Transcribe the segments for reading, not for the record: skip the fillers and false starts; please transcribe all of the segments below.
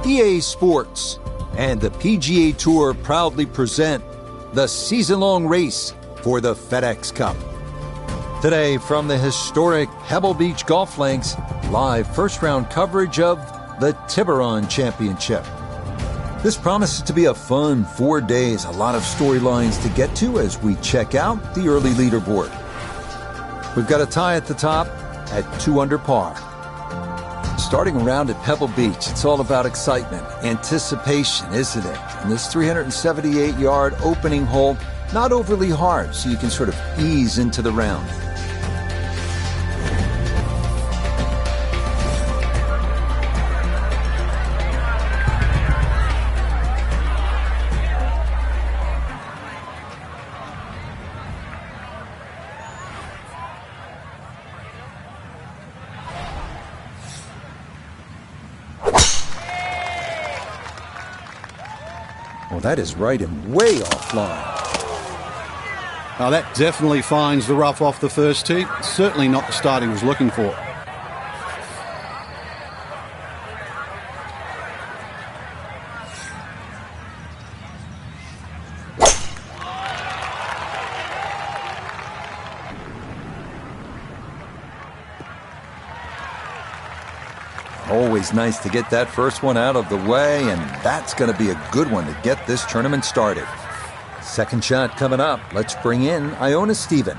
EA Sports and the PGA Tour proudly present the season-long race for the FedEx Cup. Today, from the historic Pebble Beach golf links, live first-round coverage of the Tiburon Championship. This promises to be a fun 4 days, a lot of storylines to get to as we check out the early leaderboard. We've got a tie at the top at 2 under par. Starting around at Pebble Beach, it's all about excitement, anticipation, isn't it? And this 378-yard opening hole, not overly hard, so you can sort of ease into the round. Well, that is right and way offline. Now that definitely finds the rough off the first tee. Certainly not the start he was looking for. Always nice to get that first one out of the way, and that's going to be a good one to get this tournament started. Second shot coming up. Let's bring in Iona Stephen.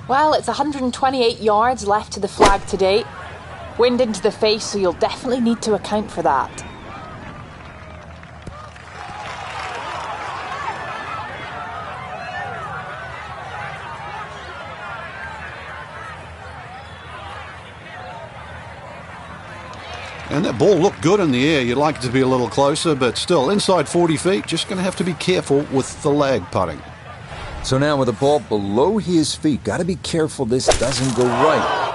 Well, it's 128 yards left to the flag today. Wind into the face, so you'll definitely need to account for that. And that ball looked good in the air. You'd like it to be a little closer, but still, inside 40 feet, just going to have to be careful with the lag putting. So now with the ball below his feet, got to be careful this doesn't go right.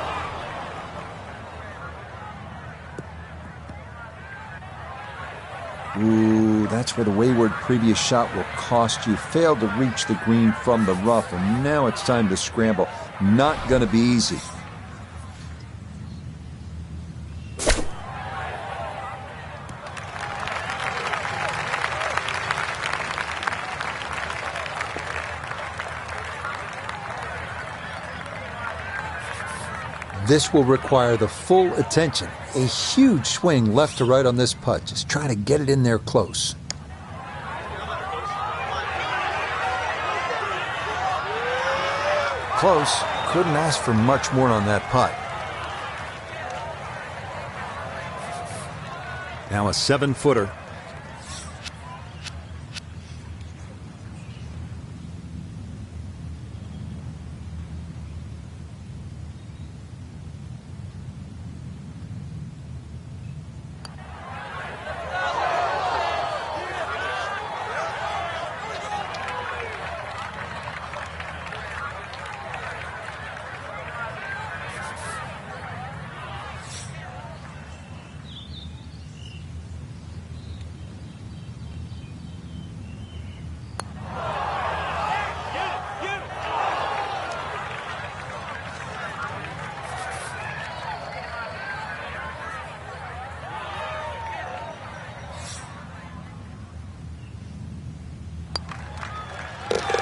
Ooh, that's where the wayward previous shot will cost you. Failed to reach the green from the rough, and now it's time to scramble. Not going to be easy. This will require the full attention. A huge swing left to right on this putt. Just trying to get it in there close. Close. Couldn't ask for much more on that putt. Now a 7-footer.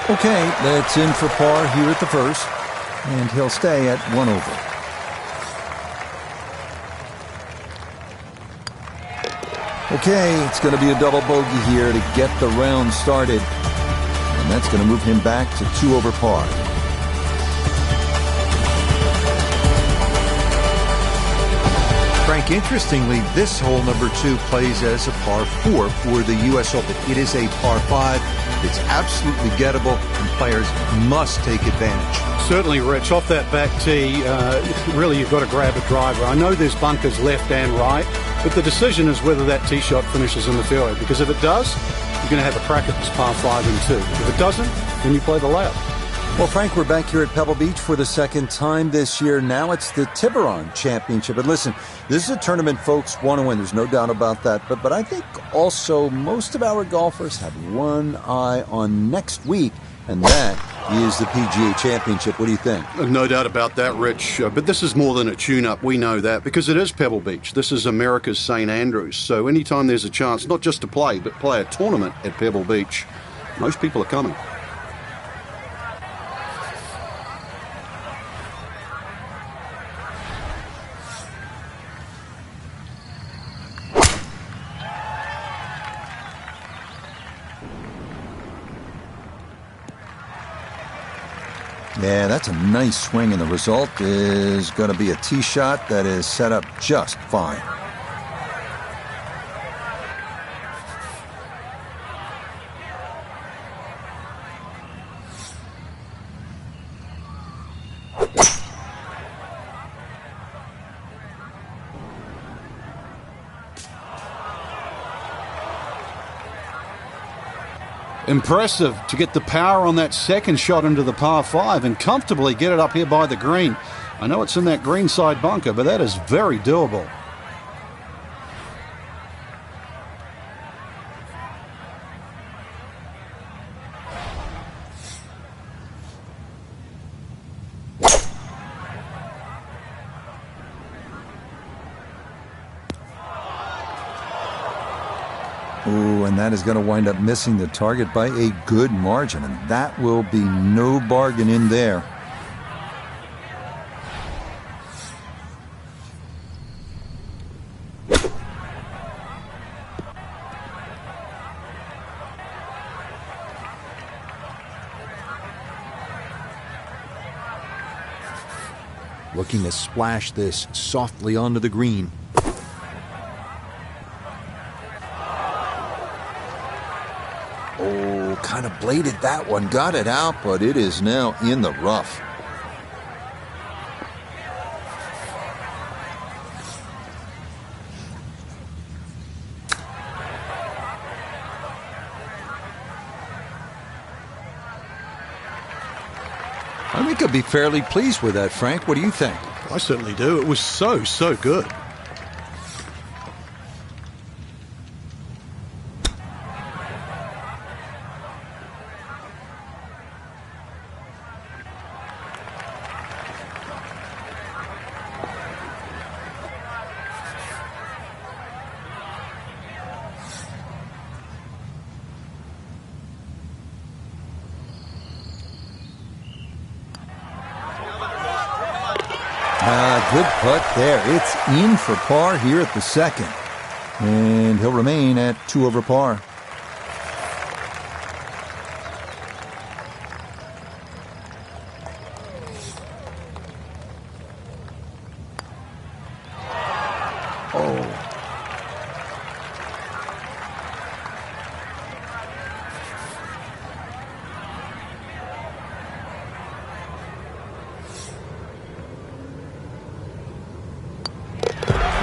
Okay, that's in for par here at the first, and he'll stay at 1 over. Okay, it's going to be a double bogey here to get the round started, and that's going to move him back to 2 over par. Frank, interestingly, this hole number 2 plays as a par 4 for the U.S. Open. It is a par 5. It's absolutely gettable, and players must take advantage. Certainly, Rich. Off that back tee, really you've got to grab a driver. I know there's bunkers left and right, but the decision is whether that tee shot finishes in the fairway. Because if it does, you're going to have a crack at this par 5 and 2. If it doesn't, then you play the layup. Well, Frank, we're back here at Pebble Beach for the second time this year. Now it's the Tiburon Championship. And listen, this is a tournament folks want to win. There's no doubt about that. But I think also most of our golfers have one eye on next week, and that is the PGA Championship. What do you think? No doubt about that, Rich. But this is more than a tune-up. We know that because it is Pebble Beach. This is America's St. Andrews. So anytime there's a chance, not just to play, but play a tournament at Pebble Beach, most people are coming. Yeah, that's a nice swing, and the result is going to be a tee shot that is set up just fine. Impressive to get the power on that second shot into the par 5 and comfortably get it up here by the green. I know it's in that greenside bunker, but that is very doable. Ooh, and that is going to wind up missing the target by a good margin, and that will be no bargain in there. Looking to splash this softly onto the green. Oh, kind of bladed that one. Got it out, but it is now in the rough. I think I'd be fairly pleased with that, Frank. What do you think? I certainly do. It was so good. Good putt there. It's in for par here at the second. And he'll remain at 2 over par.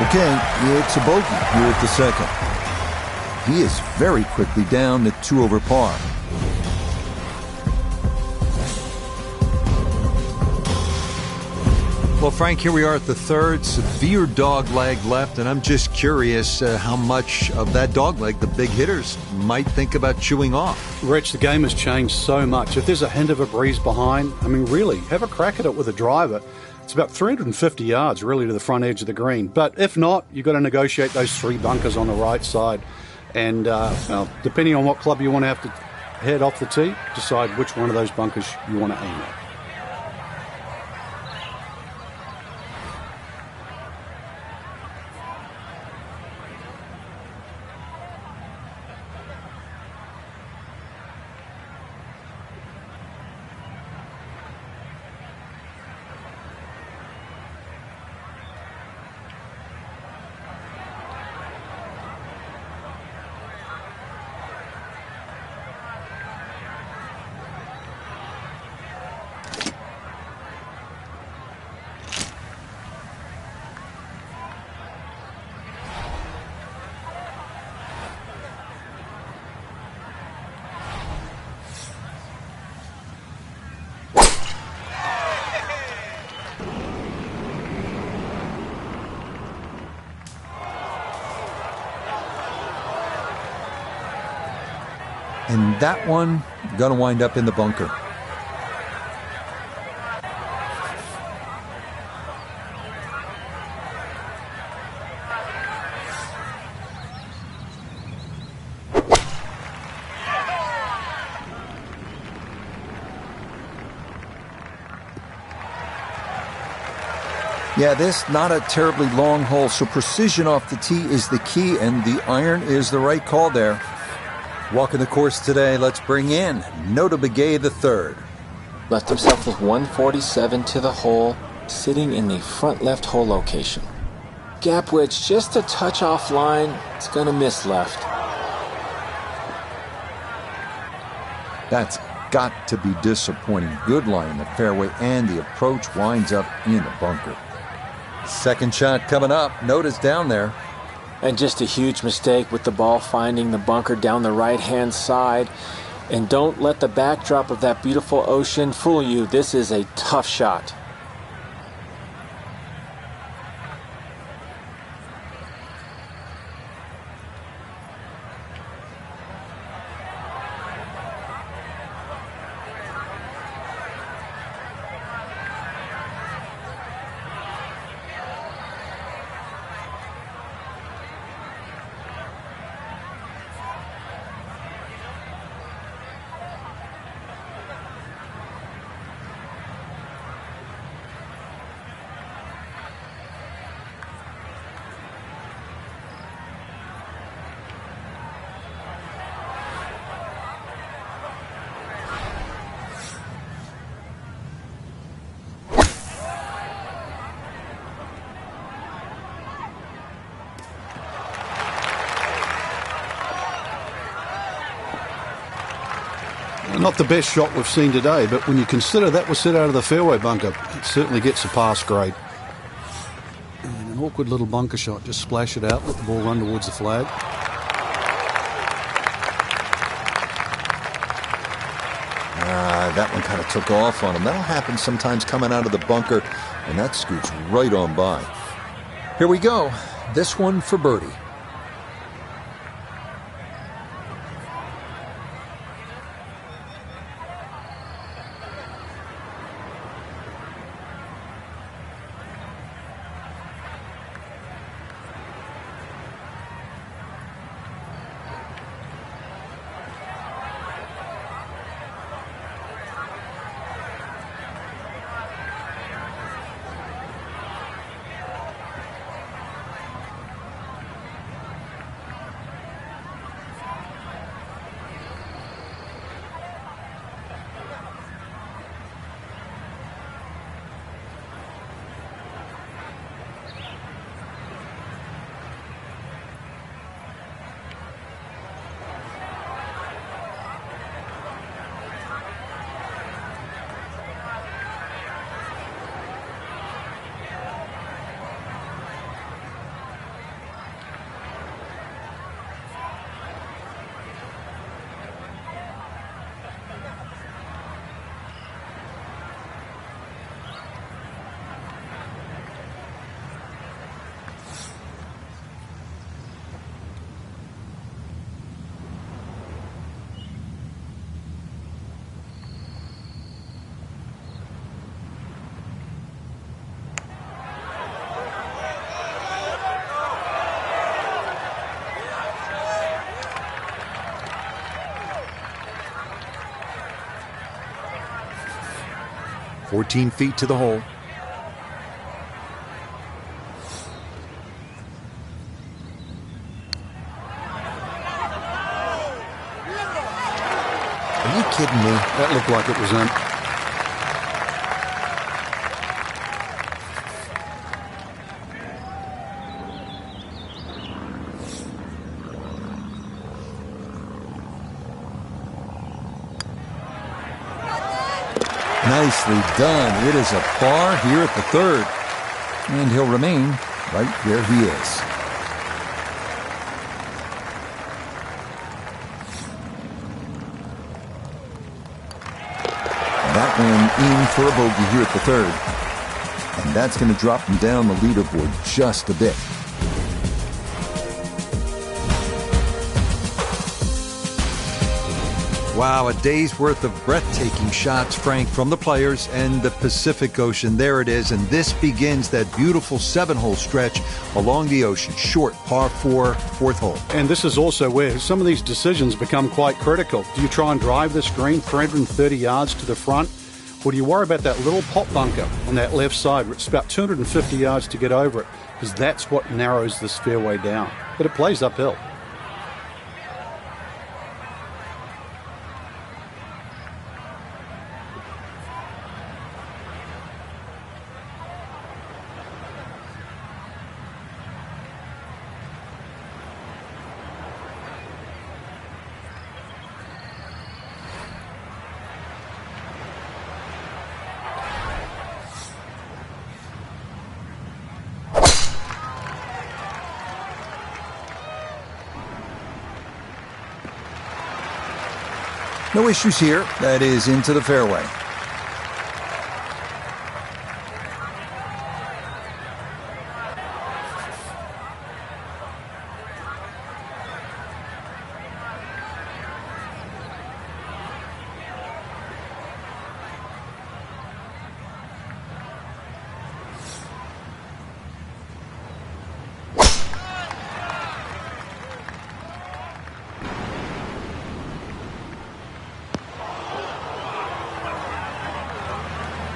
Okay, it's a bogey here at the second. He is very quickly down to 2 over par. Well, Frank, here we are at the third. Severe dog leg left, and I'm just curious how much of that dog leg the big hitters might think about chewing off. Rich, the game has changed so much. If there's a hint of a breeze behind, I mean, really, have a crack at it with a driver. It's about 350 yards, really, to the front edge of the green. But if not, you've got to negotiate those 3 bunkers on the right side. And well, depending on what club you want to have to head off the tee, decide which one of those bunkers you want to aim at. And that one going to wind up in the bunker. Yeah, this not a terribly long hole, so precision off the tee is the key, and the iron is the right call there. Walking the course today, let's bring in Nota Begay III. Left himself with 147 to the hole, sitting in the front left hole location. Gap wedge just a touch offline. It's going to miss left. That's got to be disappointing. Good line in the fairway, and the approach winds up in the bunker. Second shot coming up. Nota's down there. And just a huge mistake with the ball finding the bunker down the right-hand side. And don't let the backdrop of that beautiful ocean fool you. This is a tough shot. Not the best shot we've seen today, but when you consider that was set out of the fairway bunker, it certainly gets a pass grade. And an awkward little bunker shot, just splash it out, let the ball run towards the flag. That one kind of took off on him. That'll happen sometimes coming out of the bunker, and that scoots right on by. Here we go. This one for birdie. "14 feet to the hole. Are you kidding me? That looked like it was in. Nicely done. It is a par here at the third. And he'll remain right where he is. That one in for a bogey here at the third. And that's going to drop him down the leaderboard just a bit. Wow, a day's worth of breathtaking shots, Frank, from the players and the Pacific Ocean. There it is, and this begins that beautiful 7-hole stretch along the ocean. Short, par 4, fourth hole. And this is also where some of these decisions become quite critical. Do you try and drive this green 330 yards to the front, Or do you worry about that little pop bunker on that left side where it's about 250 yards to get over it? Because that's what narrows this fairway down. But it plays uphill. No issues here. That is into the fairway.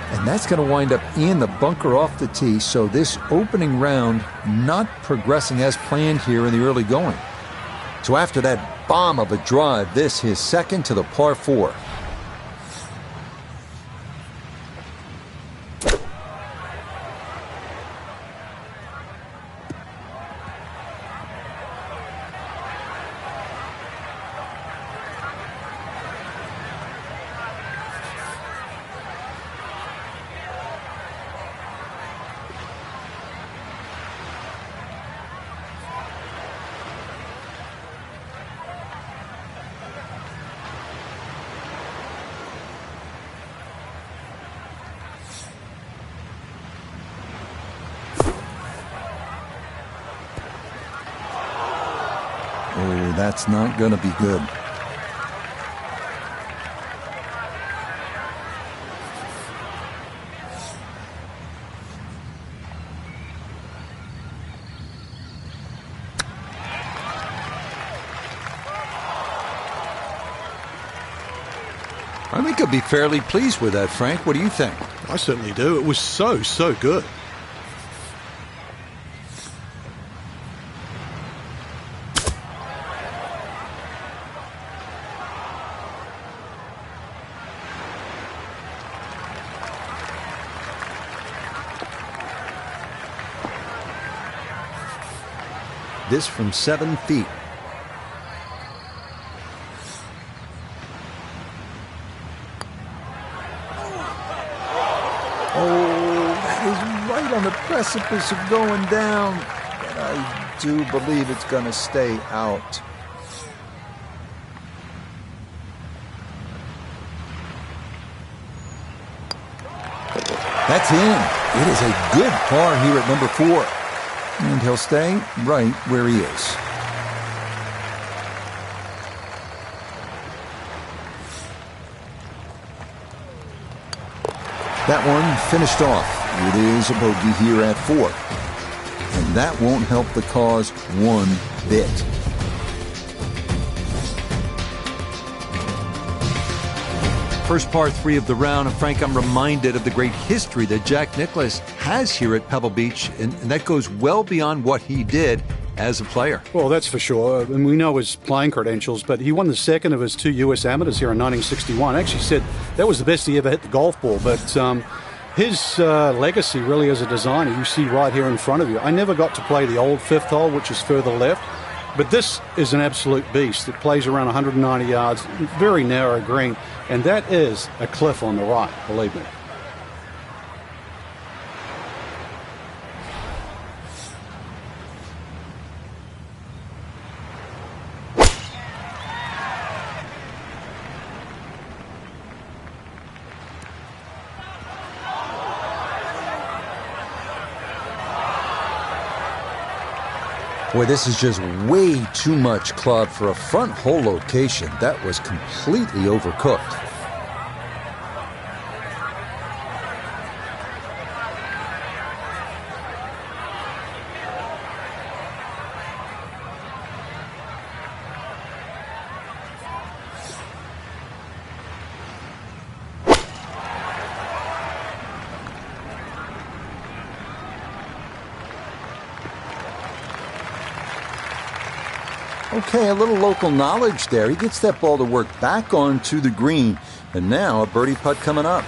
And that's going to wind up in the bunker off the tee, so this opening round not progressing as planned here in the early going. So after that bomb of a drive, this his second to the par 4. Oh, that's not going to be good. I think I'll be fairly pleased with that, Frank. What do you think? I certainly do. It was so good. This from 7 feet. Oh, that is right on the precipice of going down. But I do believe it's going to stay out. That's in. It is a good par here at number 4. And he'll stay right where he is. That one finished off. It is a bogey here at 4. And that won't help the cause one bit. First par 3 of the round, and Frank, I'm reminded of the great history that Jack Nicklaus has here at Pebble Beach, and that goes well beyond what he did as a player. Well, that's for sure. And we know his playing credentials, but he won the second of his 2 U.S. amateurs here in 1961. Actually said that was the best he ever hit the golf ball, but his legacy really as a designer, you see right here in front of you. I never got to play the old 5th hole, which is further left, but this is an absolute beast. It plays around 190 yards, very narrow green, and that is a cliff on the right, believe me. Boy, this is just way too much club for a front hole location. That was completely overcooked. Okay, a little local knowledge there. He gets that ball to work back onto the green. And now a birdie putt coming up.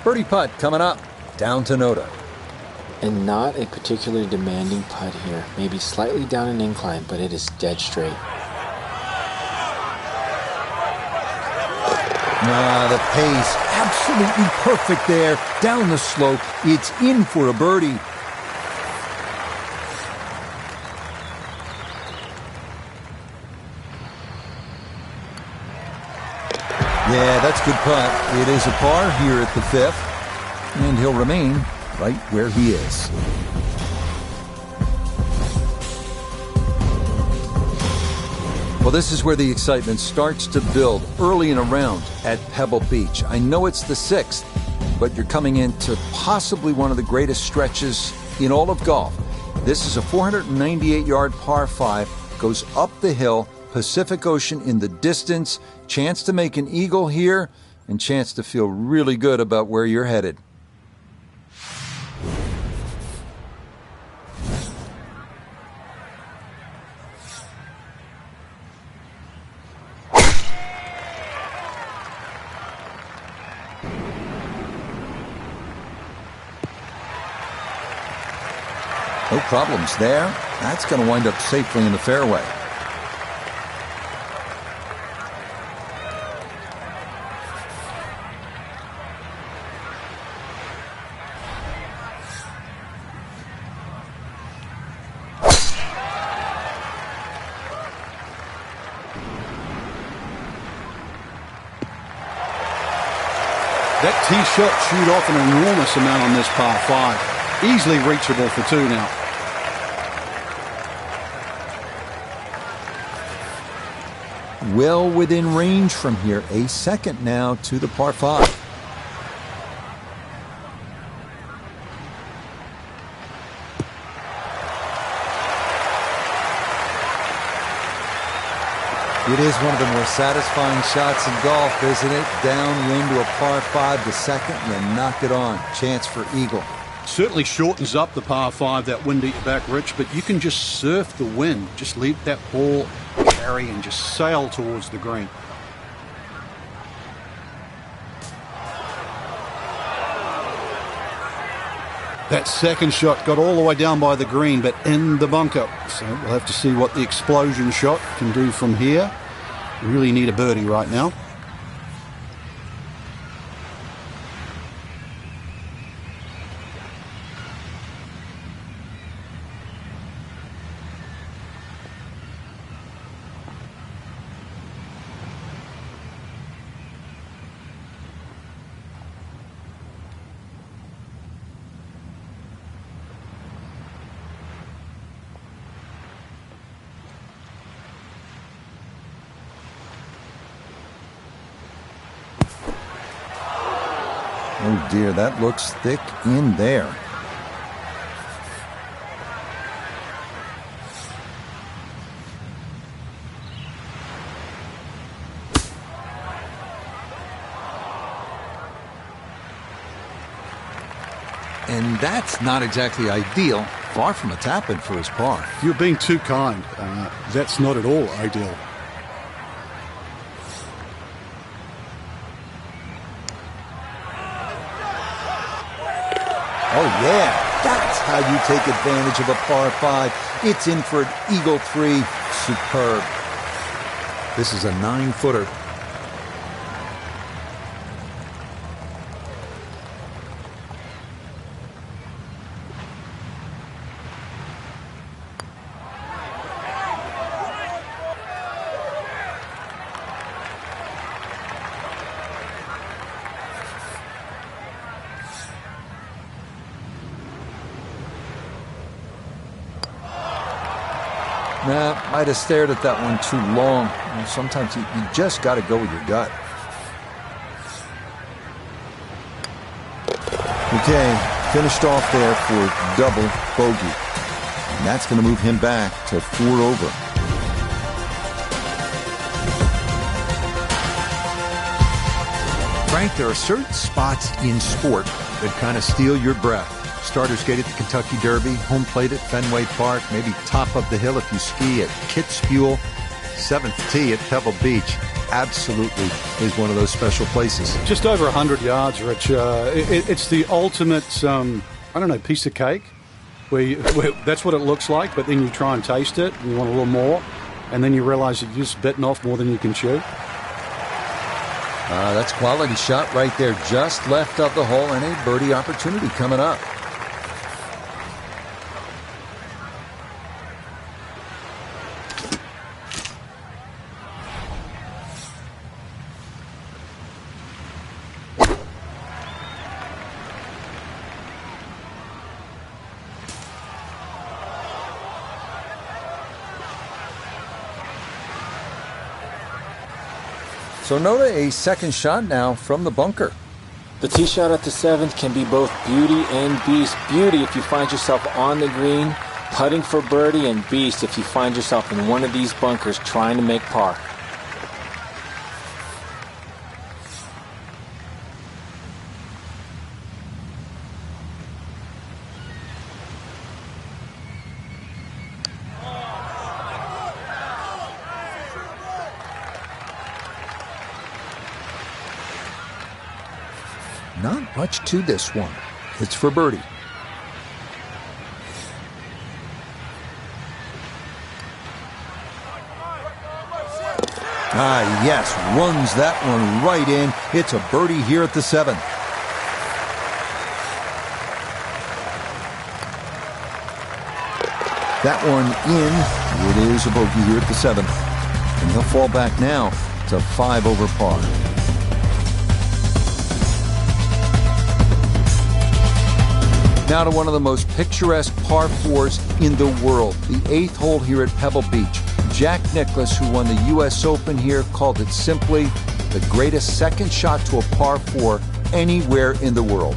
Birdie putt coming up. Down to Noda. And not a particularly demanding putt here. Maybe slightly down an incline, but it is dead straight. The pace, absolutely perfect there. Down the slope, it's in for a birdie. Yeah, that's a good putt. It is a par here at the 5th, and he'll remain right where he is. Well, this is where the excitement starts to build early in a round at Pebble Beach. I know it's the 6th, but you're coming into possibly one of the greatest stretches in all of golf. This is a 498-yard par 5, goes up the hill, Pacific Ocean in the distance, chance to make an eagle here, and chance to feel really good about where you're headed. No problems there. That's going to wind up safely in the fairway. That tee shot chewed off an enormous amount on this par 5. Easily reachable for 2 now. Well within range from here. A second now to the par 5. It is one of the more satisfying shots in golf, isn't it? Downwind to a par 5, the second, and knock it on. Chance for eagle. Certainly shortens up the par 5, that wind at your back, Rich, but you can just surf the wind. Just leave that ball carry and just sail towards the green. That second shot got all the way down by the green, but in the bunker. So we'll have to see what the explosion shot can do from here. We really need a birdie right now. Oh dear, that looks thick in there. And that's not exactly ideal. Far from a tap-in for his par. You're being too kind. That's not at all ideal. Oh, yeah, that's how you take advantage of a par 5. It's in for an eagle 3. Superb. This is a 9-footer. Might have stared at that one too long. Sometimes you just got to go with your gut. Okay, finished off there for double bogey. And that's going to move him back to 4 over. Frank, there are certain spots in sport that kind of steal your breath. Starters gate at the Kentucky Derby, home plate at Fenway Park, maybe top of the hill if you ski at Kitzbühel, 7th tee at Pebble Beach. Absolutely is one of those special places. Just over 100 yards, Rich. It's the ultimate, piece of cake. Where that's what it looks like, but then you try and taste it, and you want a little more, and then you realize you've just bitten off more than you can chew. That's quality shot right there, just left of the hole, and a birdie opportunity coming up. So Noda, a second shot now from the bunker. The tee shot at the 7th can be both beauty and beast. Beauty if you find yourself on the green, putting for birdie, and beast if you find yourself in one of these bunkers trying to make par. Not much to this one. It's for birdie. Yes, runs that one right in. It's a birdie here at the 7th. That one in. It is a bogey here at the 7th. And he'll fall back now to 5 over par. Now to one of the most picturesque par 4s in the world, the 8th hole here at Pebble Beach. Jack Nicklaus, who won the U.S. Open here, called it simply the greatest second shot to a par 4 anywhere in the world.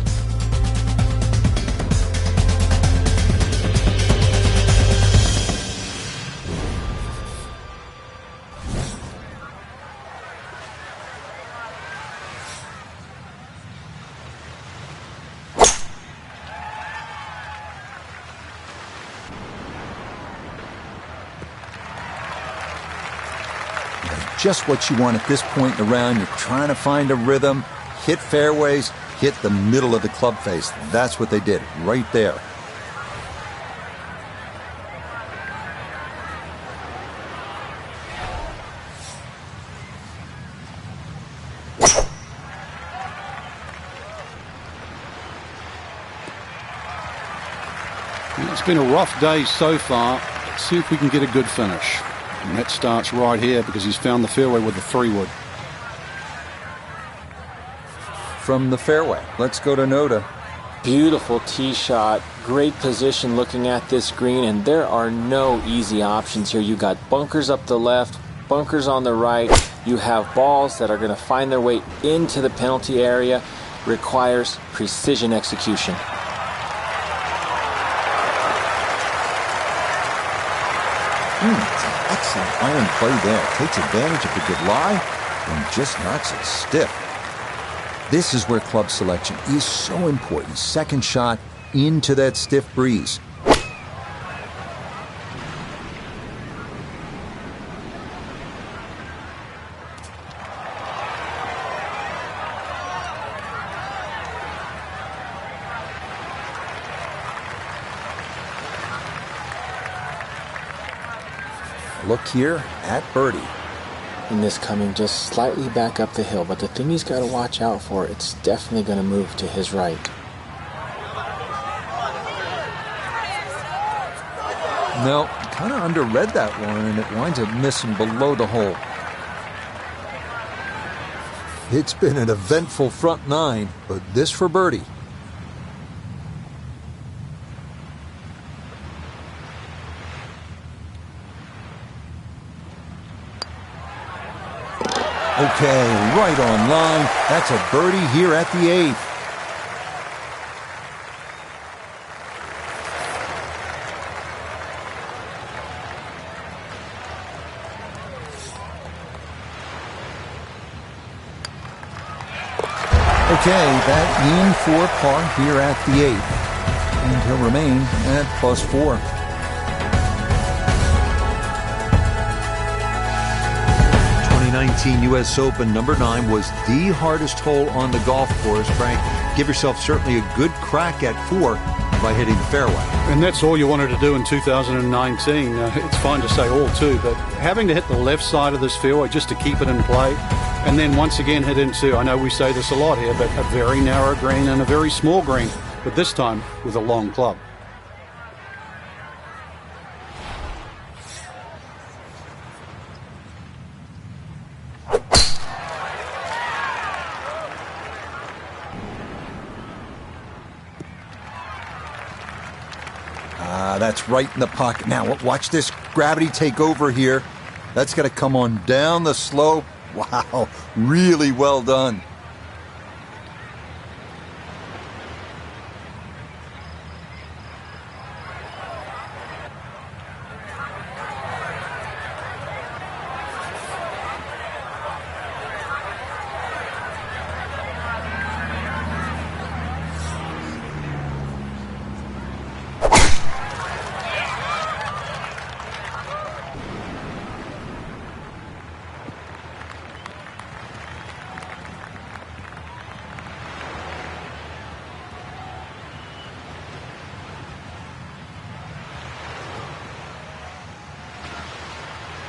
Just what you want at this point in the round. You're trying to find a rhythm, hit fairways, hit the middle of the club face. That's what they did right there. It's been a rough day so far. Let's see if we can get a good finish. And that starts right here because he's found the fairway with the 3-wood. From the fairway, let's go to Noda. Beautiful tee shot, great position looking at this green, and there are no easy options here. You got bunkers up the left, bunkers on the right. You have balls that are going to find their way into the penalty area. Requires precision execution. Excellent iron play there. Takes advantage of the good lie and just knocks it stiff. This is where club selection is so important. Second shot into that stiff breeze. Look here at birdie. And this coming just slightly back up the hill, but the thing he's got to watch out for, it's definitely going to move to his right. No, kind of underread that one, and it winds up missing below the hole. It's been an eventful front nine, but this for birdie. Okay, right on line. That's a birdie here at the 8th. Okay, that in for par here at the 8th. And he'll remain at +4. '19 U.S. Open number 9 was the hardest hole on the golf course. Frank, give yourself certainly a good crack at 4 by hitting the fairway. And that's all you wanted to do in 2019. It's fine to say all too, but having to hit the left side of this fairway just to keep it in play, and then once again hit into, I know we say this a lot here, but a very narrow green and a very small green, but this time with a long club. That's right in the pocket. Now, watch this gravity take over here. That's got to come on down the slope. Wow, really well done.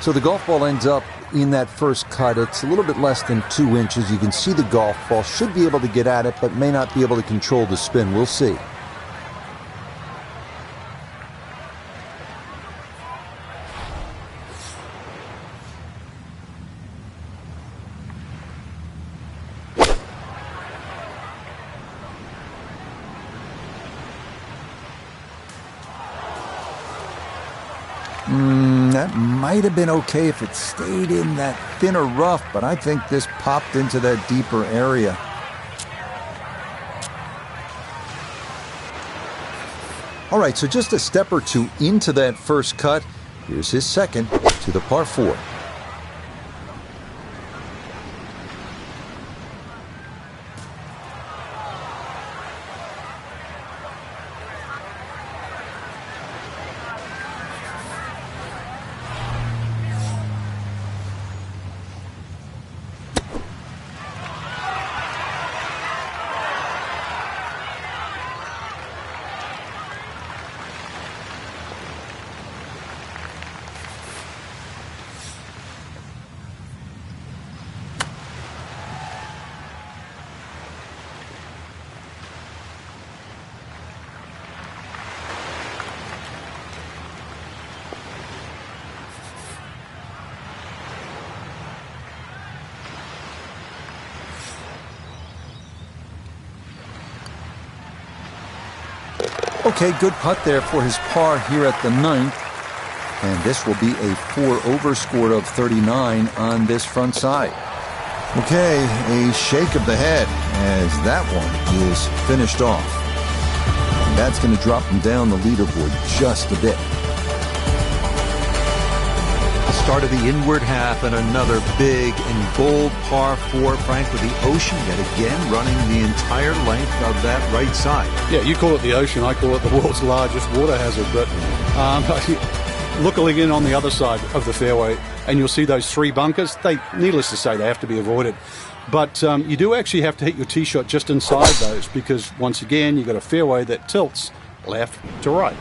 So the golf ball ends up in that first cut. It's a little bit less than 2 inches. You can see the golf ball. Should be able to get at it, but may not be able to control the spin. We'll see. That might have been okay if it stayed in that thinner rough, but I think this popped into that deeper area. All right, so just a step or two into that first cut. Here's his second to the par 4. Okay, good putt there for his par here at the 9th. And this will be a 4-over score of 39 on this front side. Okay, a shake of the head as that one is finished off. And that's going to drop him down the leaderboard just a bit. The start of the inward half and another big and bold par 4, Frank, with the ocean yet again running the entire length of that right side. Yeah, you call it the ocean, I call it the world's largest water hazard, but looking in on the other side of the fairway, and you'll see those 3 bunkers. Needless to say, they have to be avoided. But you do actually have to hit your tee shot just inside those, because once again, you've got a fairway that tilts left to right.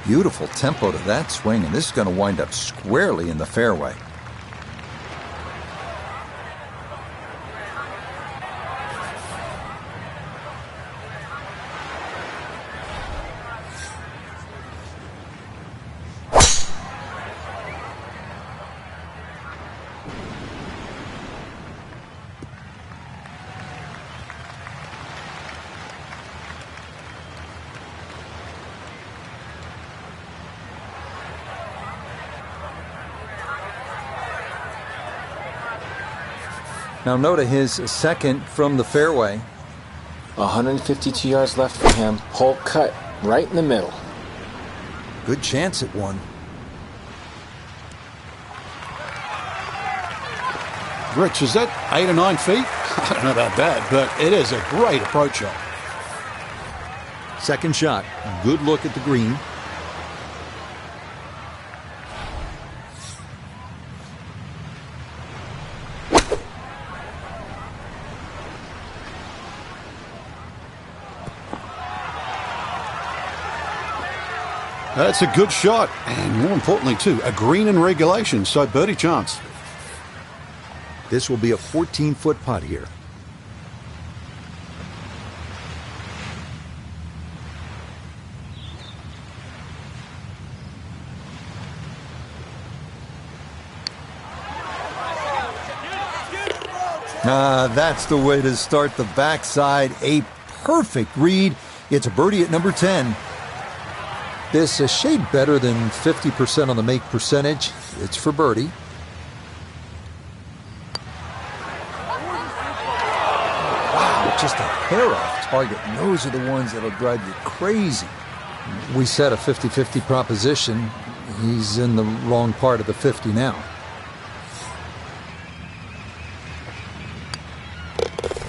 Beautiful tempo to that swing, and this is going to wind up squarely in the fairway. Now note his second from the fairway. 152 yards left for him. Hole cut right in the middle. Good chance at one. Rich, is that 8 or 9 feet? I don't know about that, but it is a great approach shot. Second shot. Good look at the green. That's a good shot, and more importantly, too, a green in regulation, so birdie chance. This will be a 14-foot putt here. That's the way to start the backside. A perfect read. It's a birdie at number 10. This a shade better than 50% on the make percentage. It's for birdie. Wow, just a hair off target. And those are the ones that'll drive you crazy. We set a 50-50 proposition. He's in the wrong part of the 50 now.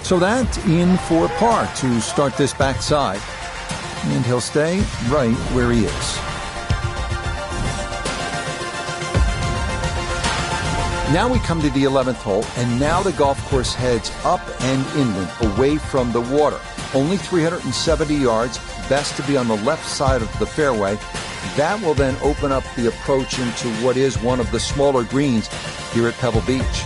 So that's in for par to start this backside. And he'll stay right where he is. Now we come to the 11th hole, and now the golf course heads up and inland, away from the water. Only 370 yards, best to be on the left side of the fairway. That will then open up the approach into what is one of the smaller greens here at Pebble Beach.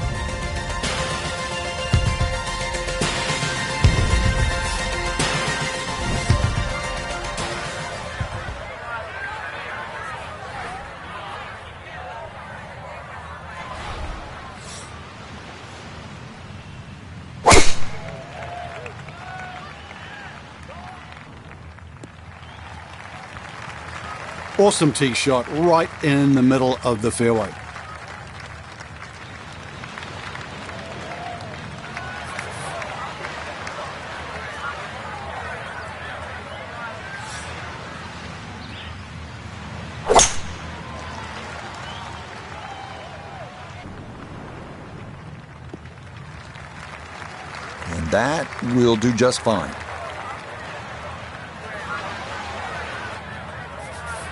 Awesome tee shot right in the middle of the fairway. And that will do just fine.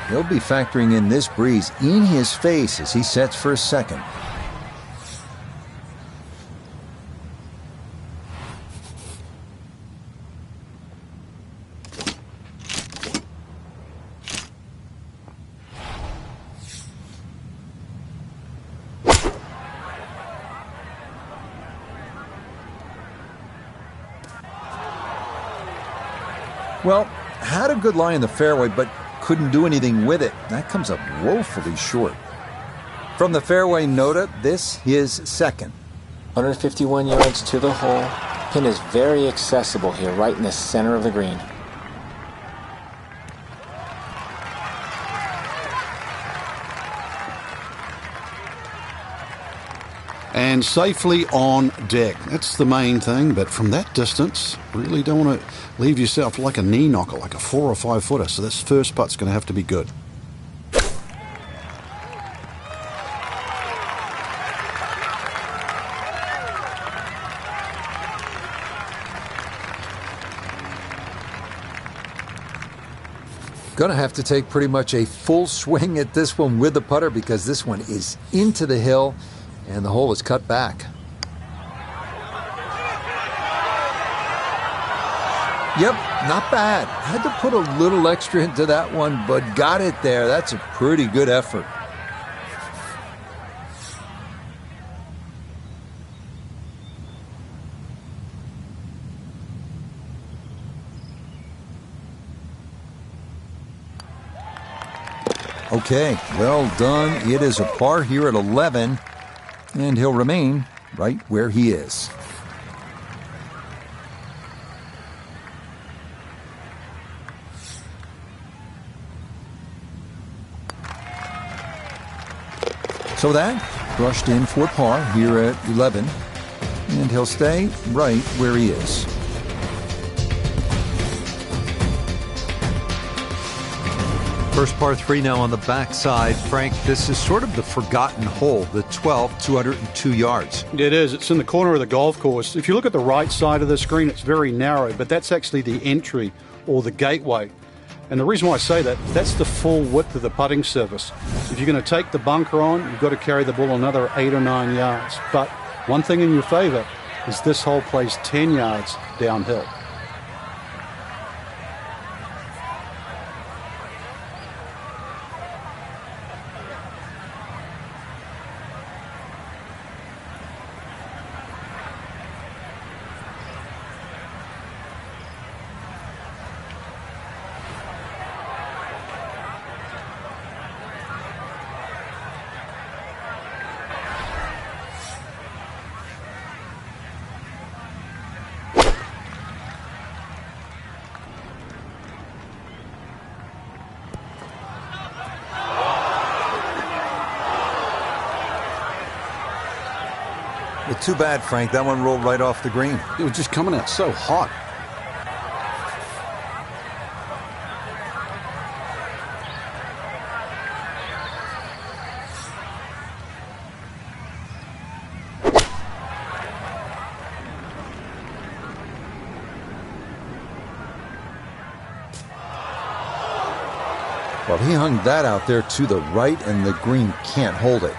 He'll be factoring in this breeze in his face as he sets for a second. Well, had a good lie in the fairway, but couldn't do anything with it. That comes up woefully short. From the fairway nota, this his second. 151 yards to the hole. Pin is very accessible here, right in the center of the green. And safely on deck. That's the main thing, but from that distance, really don't want to leave yourself like a knee knocker, like a 4 or 5 footer. So this first putt's going to have to be good. Going to have to take pretty much a full swing at this one with the putter because this one is into the hill and the hole is cut back. Yep, not bad. Had to put a little extra into that one, but got it there. That's a pretty good effort. Okay, well done. It is a par here at 11, and he'll remain right where he is. So that brushed in for par here at 11, and he'll stay right where he is. First par 3 now on the backside. Frank, this is sort of the forgotten hole, the 12th, 202 yards. It is. It's in the corner of the golf course. If you look at the right side of the screen, it's very narrow, but that's actually the entry or the gateway. And the reason why I say that, that's the full width of the putting surface. If you're going to take the bunker on, you've got to carry the ball another 8 or 9 yards. But one thing in your favour is this hole plays 10 yards downhill. Well, too bad, Frank. That one rolled right off the green. It was just coming out so hot. Well, he hung that out there to the right, and the green can't hold it.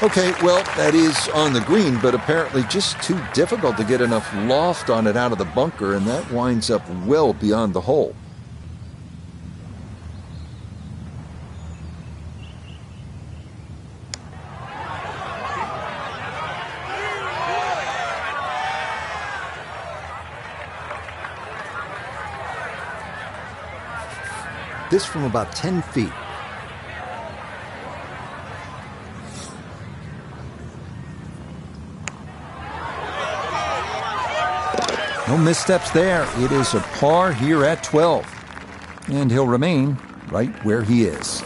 Okay, well, that is on the green, but apparently just too difficult to get enough loft on it out of the bunker, and that winds up well beyond the hole. This from about 10 feet. No missteps there. It is a par here at 12. And he'll remain right where he is.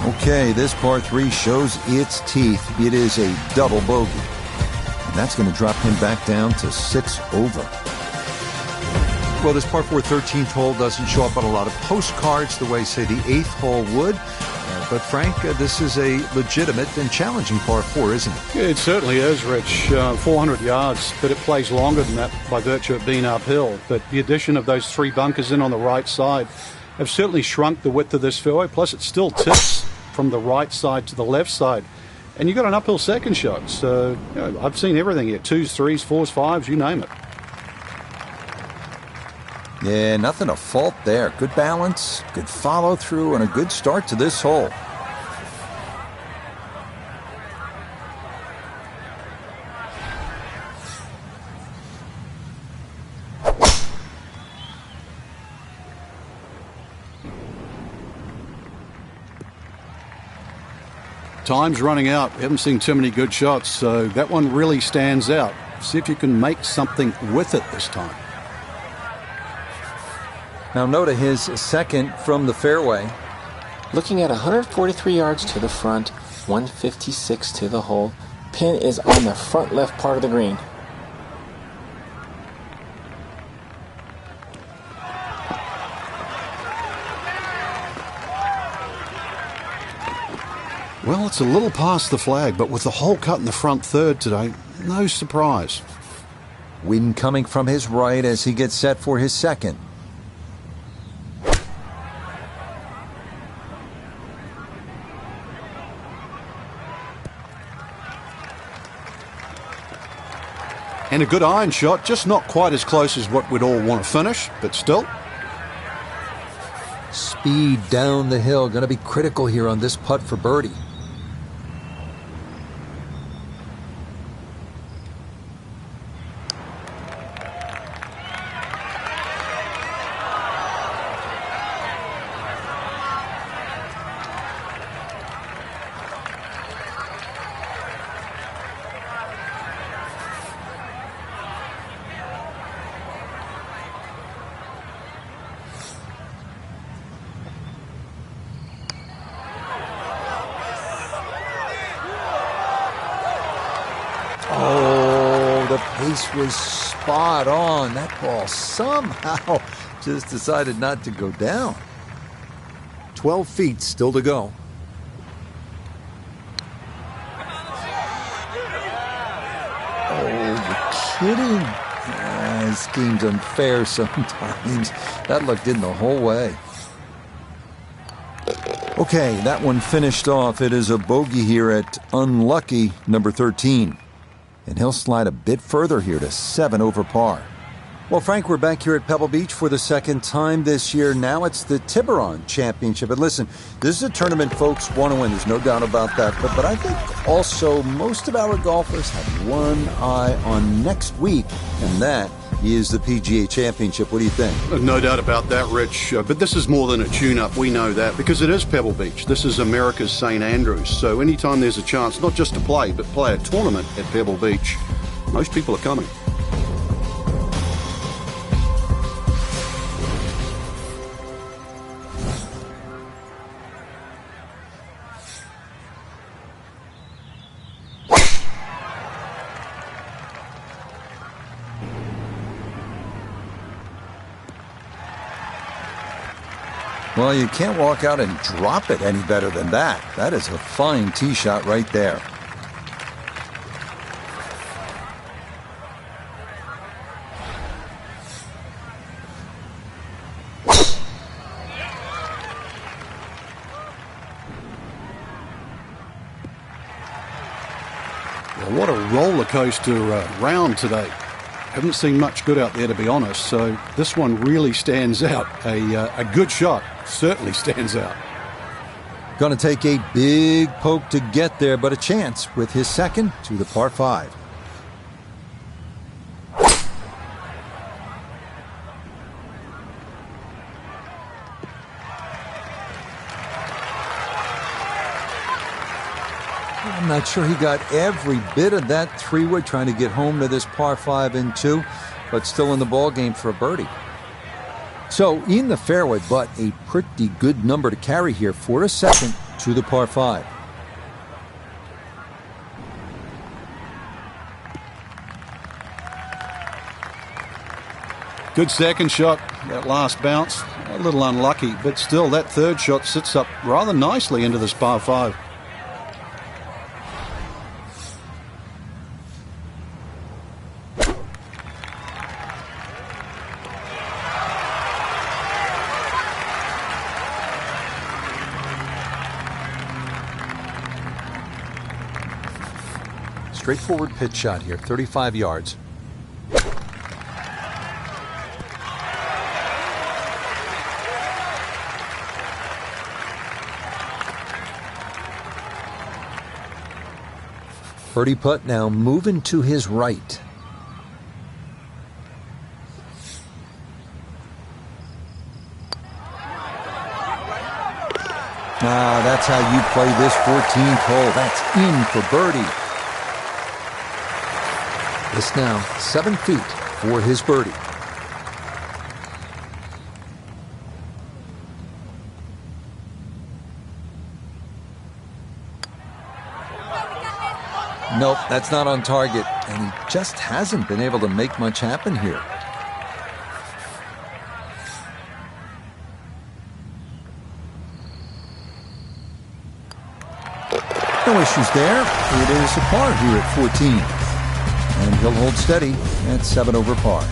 Okay, this par 3 shows its teeth. It is a double bogey. And that's going to drop him back down to 6 over. Well, this par 4 13th hole doesn't show up on a lot of postcards the way, say, the 8th hole would. But, Frank, this is a legitimate and challenging par 4, isn't it? It certainly is, Rich. 400 yards, but it plays longer than that by virtue of being uphill. But the addition of those 3 bunkers in on the right side have certainly shrunk the width of this fairway. Plus, it still tips from the right side to the left side. And you've got an uphill second shot. So, I've seen everything here. 2s, 3s, 4s, 5s, you name it. Yeah, nothing to fault there. Good balance, good follow through, and a good start to this hole. Time's running out. We haven't seen too many good shots, so that one really stands out. See if you can make something with it this time. Now Noda, his second from the fairway. Looking at 143 yards to the front, 156 to the hole. Pin is on the front left part of the green. Well, it's a little past the flag, but with the hole cut in the front third today, no surprise. Wind coming from his right as he gets set for his second. And a good iron shot, just not quite as close as what we'd all want to finish, but still. Speed down the hill, going to be critical here on this putt for birdie. Oh, the pace was spot on. That ball somehow just decided not to go down. 12 feet still to go. Oh, you're kidding. This game's unfair sometimes. That looked in the whole way. Okay, that one finished off. It is a bogey here at unlucky number 13. And he'll slide a bit further here to 7 over par. Well, Frank, we're back here at Pebble Beach for the second time this year. Now it's the Tiburon Championship. And listen, this is a tournament folks want to win. There's no doubt about that. But I think also most of our golfers have one eye on next week, and that is the PGA Championship. What do you think? No doubt about that, Rich. But this is more than a tune-up. We know that because it is Pebble Beach. This is America's St. Andrews. So anytime there's a chance, not just to play, but play a tournament at Pebble Beach, most people are coming. Well, you can't walk out and drop it any better than that. That is a fine tee shot right there. Well, what a roller coaster round today. Haven't seen much good out there, to be honest, so this one really stands out. A good shot certainly stands out. Going to take a big poke to get there, but a chance with his second to the par 5. I'm not sure he got every bit of that three-wood trying to get home to this par 5 and 2, but still in the ball game for a birdie. So in the fairway, but a pretty good number to carry here for a second to the par 5. Good second shot. That last bounce, a little unlucky, but still that third shot sits up rather nicely into this par 5. Straightforward pitch shot here, 35 yards. Birdie putt now moving to his right. That's how you play this 14th hole. That's in for birdie. This now 7 feet for his birdie. Nope, that's not on target, and he just hasn't been able to make much happen here. No issues there. It is a par here at 14. And he'll hold steady at 7 over par.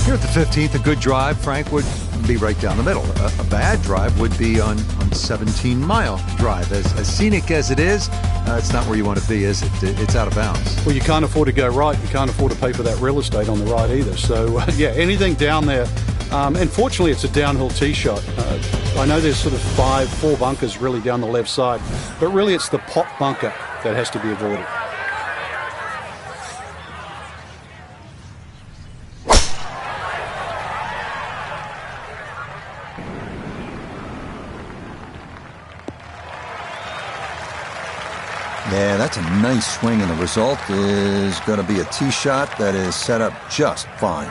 Here at the 15th, a good drive. Frank, would be right down the middle. A bad drive would be on 17 Mile Drive. As scenic as it is, it's not where you want to be, is it? It's out of bounds. Well, you can't afford to go right. You can't afford to pay for that real estate on the right either. So, yeah, anything down there. And fortunately, it's a downhill tee shot. I know there's sort of 4 bunkers really down the left side, but really it's the pop bunker that has to be avoided. Yeah, that's a nice swing, and the result is going to be a tee shot that is set up just fine.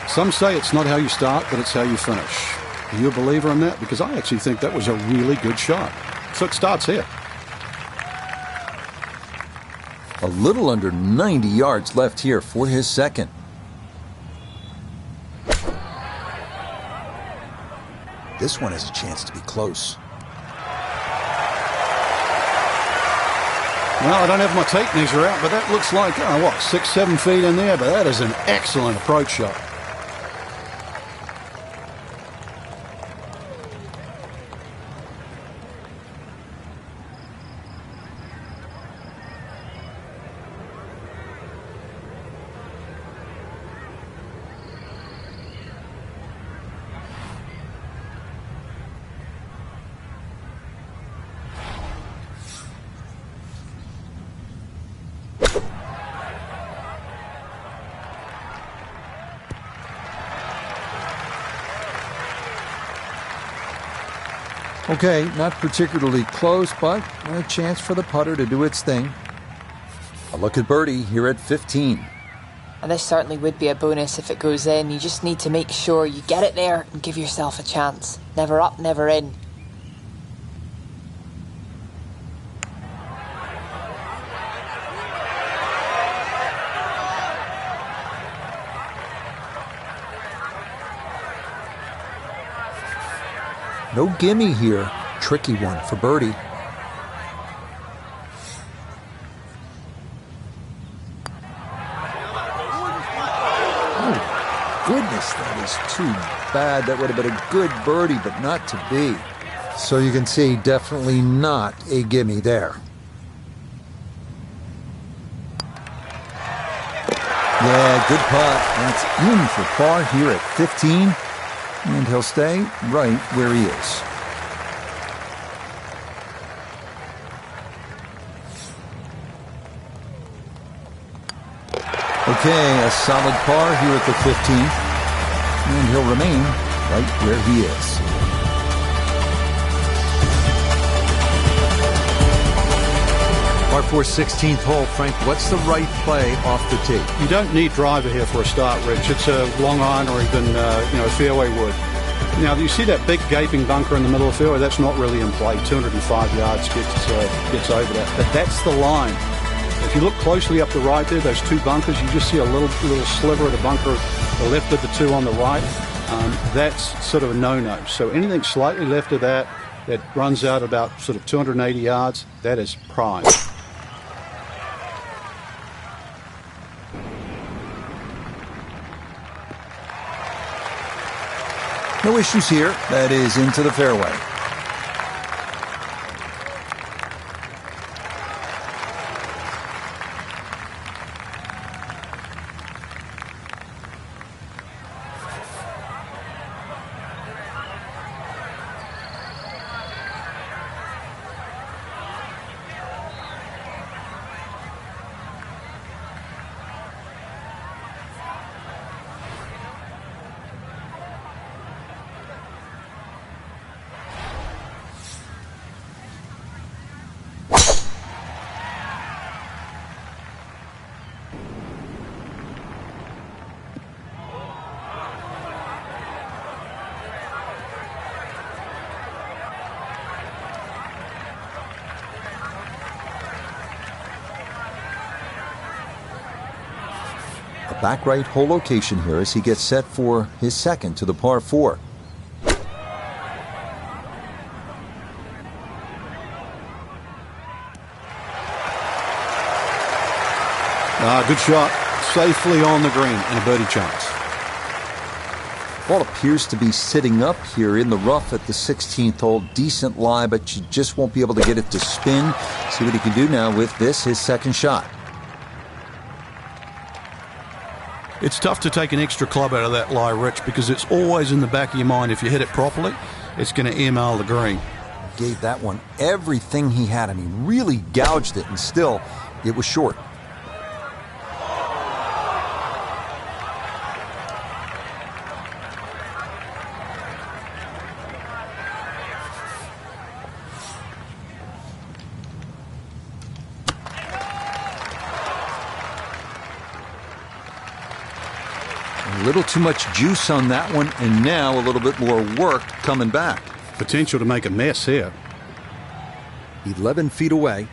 Some say it's not how you start, but it's how you finish. Are you a believer in that? Because I actually think that was a really good shot. So it starts here. A little under 90 yards left here for his second. This one has a chance to be close. Well, I don't have my tape measure out, but that looks like, 6-7 feet in there, but that is an excellent approach shot. Okay, not particularly close, but a chance for the putter to do its thing. A look at birdie here at 15. And this certainly would be a bonus if it goes in. You just need to make sure you get it there and give yourself a chance. Never up, never in. No gimme here. Tricky one for birdie. Oh, goodness, that is too bad. That would have been a good birdie, but not to be. So you can see, definitely not a gimme there. Yeah, good putt. That's in for par here at 15. And he'll stay right where he is. Okay, a solid par here at the 15th. And he'll remain right where he is. Par 4 16th hole, Frank. What's the right play off the tee? You don't need driver here for a start, Rich. It's a long iron or even a fairway wood. Now, you see that big gaping bunker in the middle of the fairway? That's not really in play. 205 yards gets over that. But that's the line. If you look closely up the right there, those 2 bunkers, you just see a little sliver of the bunker, the left of the 2 on the right. That's sort of a no-no. So anything slightly left of that runs out about sort of 280 yards, that is prime. No issues here. That is into the fairway. back right hole location here as he gets set for his second to the par 4. Good shot. Safely on the green and a birdie chance. Ball appears to be sitting up here in the rough at the 16th hole. Decent lie, but you just won't be able to get it to spin. See what he can do now with this, his second shot. It's tough to take an extra club out of that lie, Rich, because it's always in the back of your mind. If you hit it properly, it's going to email the green. Gave that one everything he had. I mean, really gouged it, and still, it was short. A little too much juice on that one, and now a little bit more work coming back. Potential to make a mess here. 11 feet away.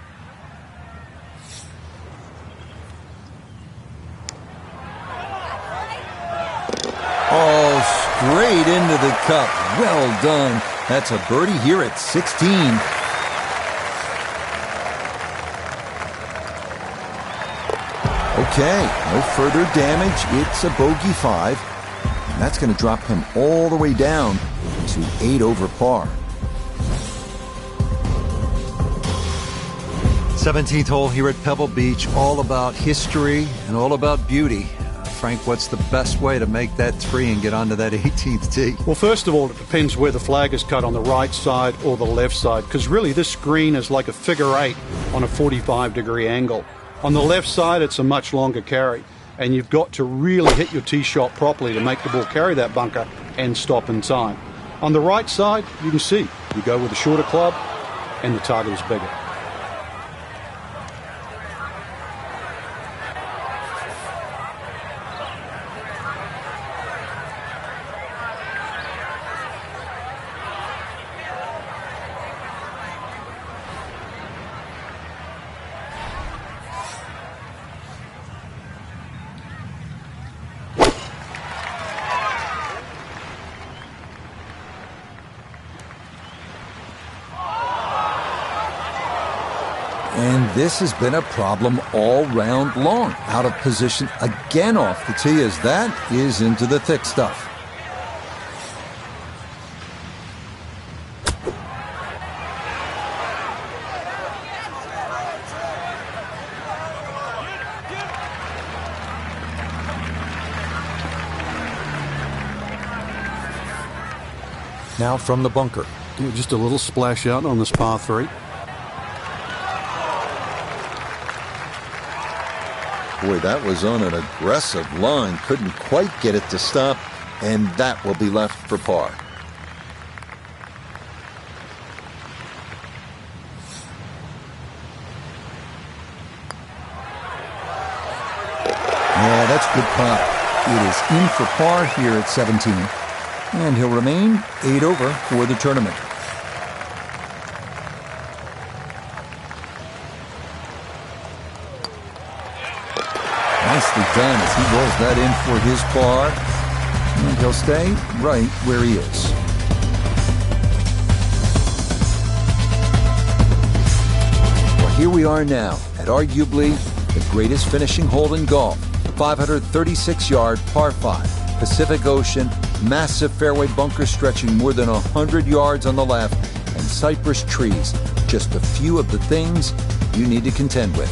Oh, straight into the cup. Well done. That's a birdie here at 16. Okay, no further damage. It's a bogey 5. And that's going to drop him all the way down to 8 over par. 17th hole here at Pebble Beach, all about history and all about beauty. Frank, what's the best way to make that 3 and get onto that 18th tee? Well, first of all, it depends where the flag is cut, on the right side or the left side, because really this green is like a figure 8 on a 45-degree angle. On the left side, it's a much longer carry, and you've got to really hit your tee shot properly to make the ball carry that bunker and stop in time. On the right side, you can see, you go with a shorter club and the target is bigger. And this has been a problem all round long. Out of position again off the tee as that is into the thick stuff. Now from the bunker. Just a little splash out on this par 3. Boy, that was on an aggressive line. Couldn't quite get it to stop, and that will be left for par. Yeah, that's good putt. It is in for par here at 17, and he'll remain 8 over for the tournament. Nicely done as he rolls that in for his par, and he'll stay right where he is. Well, here we are now at arguably the greatest finishing hole in golf. 536-yard par 5, Pacific Ocean, massive fairway bunker stretching more than 100 yards on the left, and cypress trees, just a few of the things you need to contend with.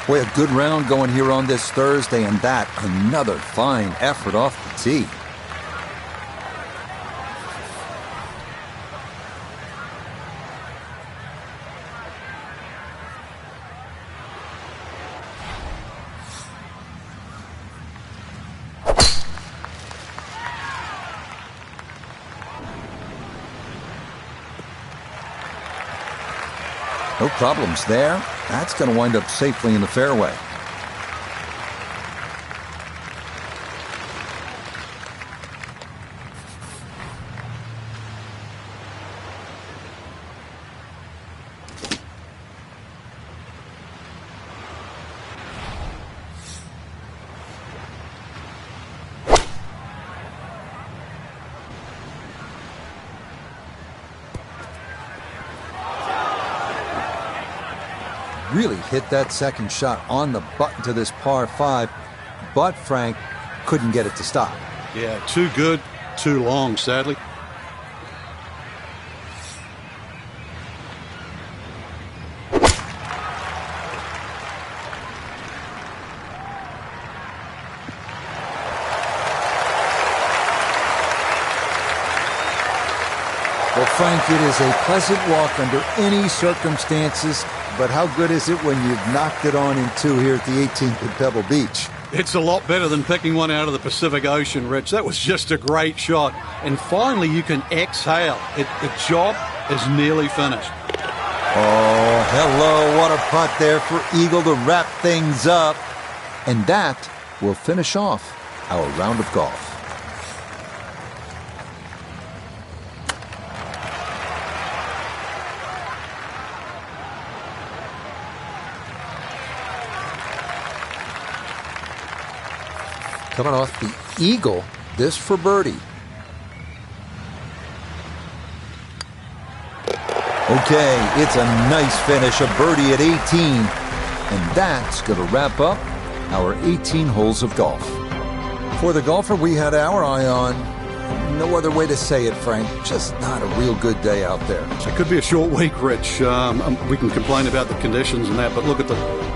Boy, a good round going here on this Thursday, and that another fine effort off the tee. No problems there. That's going to wind up safely in the fairway. Really hit that second shot on the button to this par 5, but Frank couldn't get it to stop. Yeah, too good, too long, sadly. Well, Frank, it is a pleasant walk under any circumstances, but how good is it when you've knocked it on in 2 here at the 18th at Pebble Beach? It's a lot better than picking one out of the Pacific Ocean, Rich. That was just a great shot. And finally, you can exhale. The job is nearly finished. Oh, hello. What a putt there for Eagle to wrap things up. And that will finish off our round of golf. Coming off the eagle, this for birdie. Okay, it's a nice finish, a birdie at 18. And that's going to wrap up our 18 holes of golf. For the golfer we had our eye on, no other way to say it, Frank, just not a real good day out there. It could be a short week, Rich. We can complain about the conditions and that, but look at the